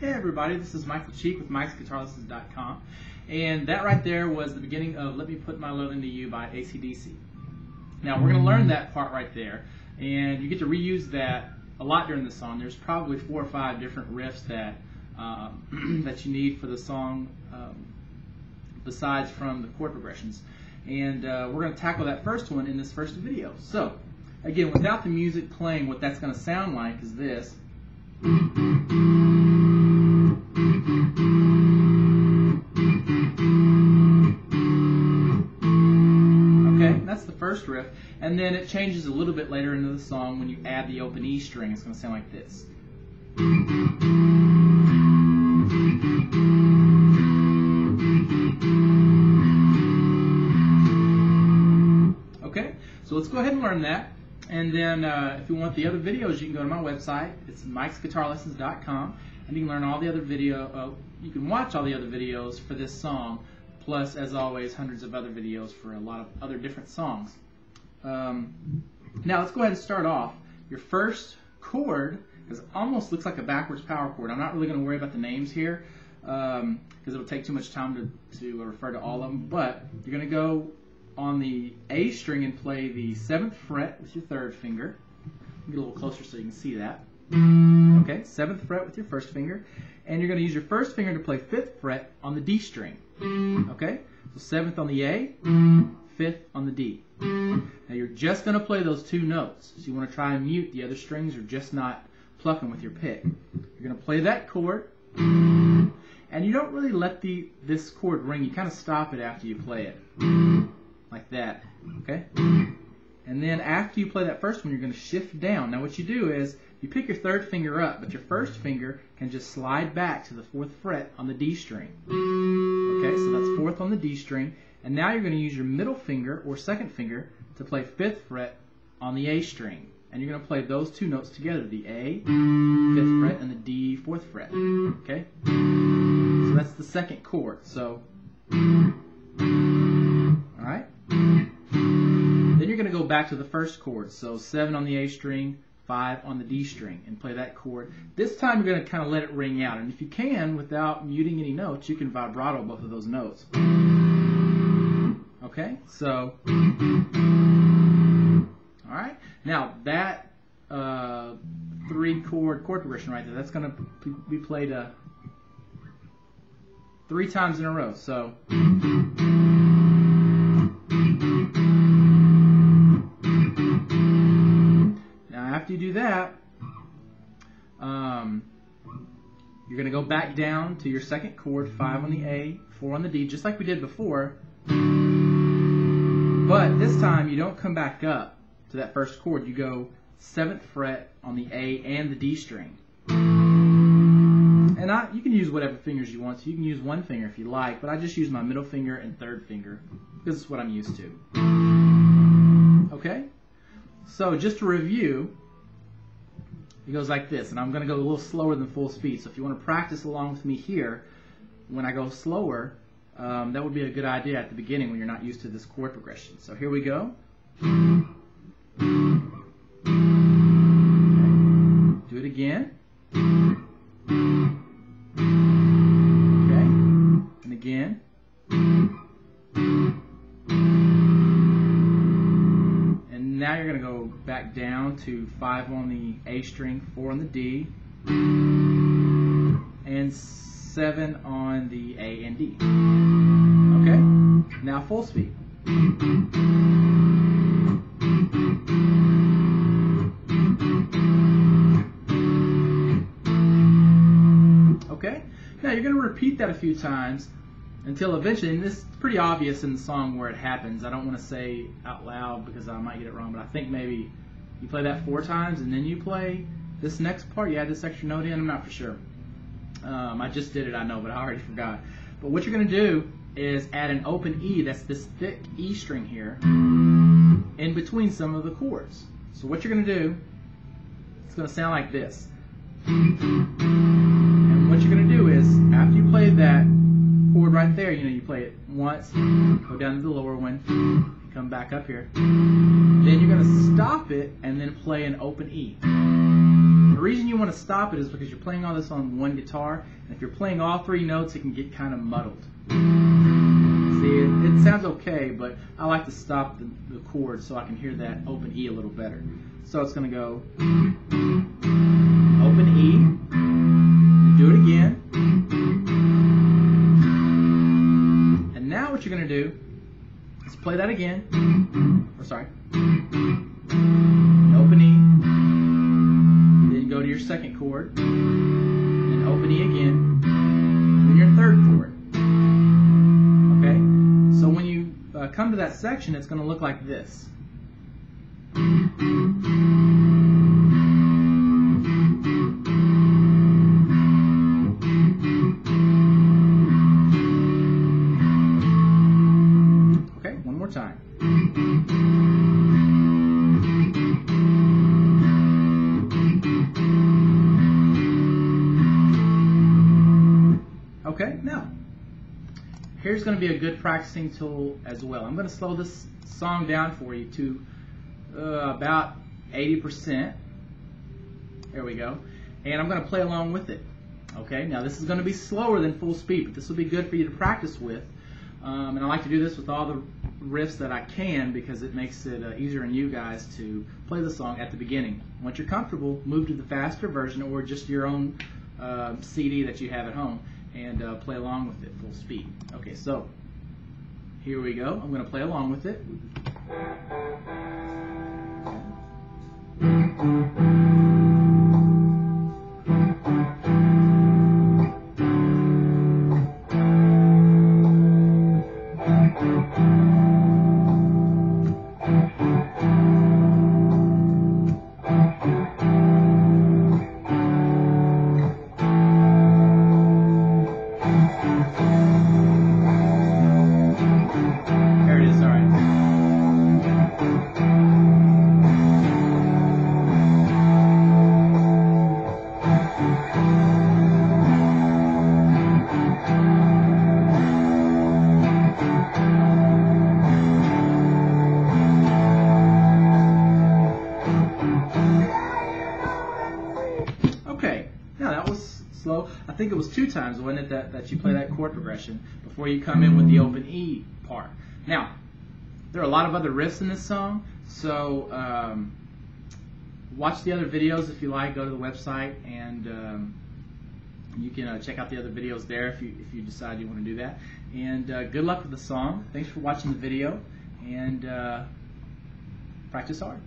Everybody, this is Michael Cheek with MikesGuitarLessons.com, and that right there was the beginning of Let Me Put My Love Into You by AC/DC. Now we're going to learn that part right there, and you get to reuse that a lot during the song. There's probably 4 or 5 different riffs that that you need for the song, besides from the chord progressions, and we're going to tackle that first one in this first video. So again, without the music playing, what that's going to sound like is this. Okay, that's the first riff, and then it changes a little bit later into the song when you add the open E string. It's going to sound like this. Okay, so let's go ahead and learn that. And then if you want the other videos, you can go to my website. It's MikesGuitarLessons.com, and you can learn all the other you can watch all the other videos for this song, plus, as always, hundreds of other videos for a lot of other different songs. Now let's go ahead and start off. Your first chord almost looks like a backwards power chord. I'm not really going to worry about the names here because it'll take too much time to refer to all of them, but you're going to go on the A string and play the 7th fret with your 3rd finger. Get a little closer so you can see that. Okay, 7th fret with your 1st finger, and you're going to use your 1st finger to play 5th fret on the D string. Okay, so 7th on the A, 5th on the D. Now you're just going to play those 2 notes, so you want to try and mute the other strings or just not plucking with your pick. You're going to play that chord, and you don't really let this chord ring. You kind of stop it after you play it, like that. Okay. And then after you play that first one, you're going to shift down. Now what you do is you pick your 3rd finger up, but your 1st finger can just slide back to the 4th fret on the D string. Okay, so that's 4th on the D string. And now you're going to use your middle finger or 2nd finger to play 5th fret on the A string. And you're going to play those 2 notes together, the A, 5th fret, and the D, 4th fret. Okay? So that's the 2nd chord. So, alright? Then you're going to go back to the 1st chord. So 7 on the A string, 5 on the D string, and play that chord. This time you're going to kind of let it ring out, and if you can, without muting any notes, you can vibrato both of those notes. Okay, so alright, now that 3-chord chord progression right there, that's going to be played 3 times in a row. So after you do that, you're going to go back down to your 2nd chord, 5 on the A, 4 on the D, just like we did before. But this time you don't come back up to that 1st chord. You go 7th fret on the A and the D string. And you can use whatever fingers you want to. You can use 1 finger if you like, but I just use my middle finger and 3rd finger because it's what I'm used to. Okay? So just to review, it goes like this, and I'm going to go a little slower than full speed. So if you want to practice along with me here, when I go slower, that would be a good idea at the beginning when you're not used to this chord progression. So here we go. Okay. Do it again. Okay. And again. And now you're going to go back down to 5 on the A string, 4 on the D, and 7 on the A and D. Okay? Now full speed. Okay? Now you're going to repeat that a few times until eventually, and this is pretty obvious in the song where it happens. I don't want to say out loud because I might get it wrong, but I think maybe you play that 4 times and then you play this next part. You add this extra note in. I'm not for sure. I just did it, I know, but I already forgot. But what you're going to do is add an open E, that's this thick E string here, in between some of the chords. So what you're going to do, it's going to sound like this. And what you're going to do is, after you play that chord right there, you play it once, go down to the lower one, come back up here. Then you're going to stop it and then play an open E. The reason you want to stop it is because you're playing all this on one guitar, and if you're playing all 3 notes, it can get kind of muddled. See, it sounds okay, but I like to stop the chord so I can hear that open E a little better. So it's going to go open E, and do it again. And now what you're going to do is play that again. Or sorry. Open E. Then go to your second chord. And open E again. Then your third chord. Okay? So when you come to that section, it's going to look like this. Okay, one more time. Okay, now, here's going to be a good practicing tool as well. I'm going to slow this song down for you to about 80%. There we go. And I'm going to play along with it. Okay, now this is going to be slower than full speed, but this will be good for you to practice with. And I like to do this with all the riffs that I can because it makes it easier on you guys to play the song at the beginning. Once you're comfortable, move to the faster version or just your own CD that you have at home and play along with it full speed. Okay, so here we go. I'm going to play along with it. Slow. I think it was 2 times, wasn't it, that you play that chord progression before you come in with the open E part. Now, there are a lot of other riffs in this song, so watch the other videos if you like. Go to the website and you can check out the other videos there if you decide you want to do that. And good luck with the song. Thanks for watching the video, and practice hard.